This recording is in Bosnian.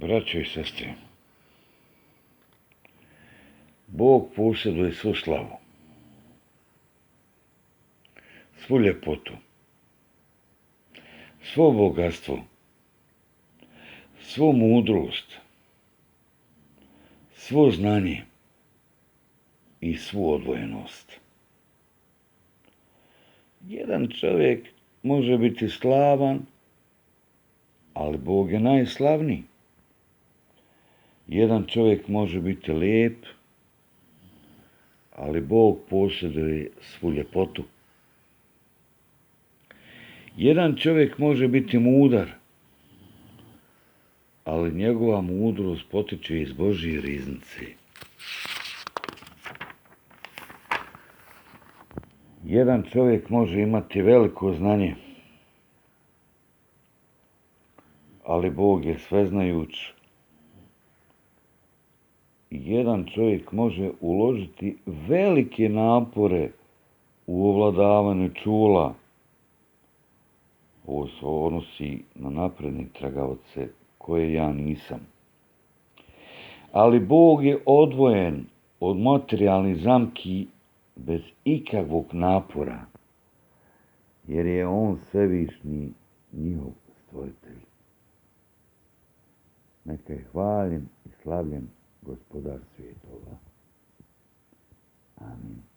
Braćo i sestre, Bog posjeduje svu slavu, svu ljepotu, svo bogatstvo, svu mudrost, svo znanje i svu odvojenost. Jedan čovjek može biti slavan, ali Bog je najslavniji. Jedan čovjek može biti lijep, ali Bog posjeduje svu ljepotu. Jedan čovjek može biti mudar, ali njegova mudrost potiče iz Božje riznice. Jedan čovjek može imati veliko znanje, ali Bog je sveznajuć. Jedan čovjek može uložiti velike napore u ovladavanju čula. Ovo se odnosi na napredne tragavce koje ja nisam. Ali Bog je odvojen od materijalnih zamki bez ikakvog napora, jer je On svevišnji njihov stvoritelj. Neka je hvaljen i slavljen Gospodar svjetova. Amin.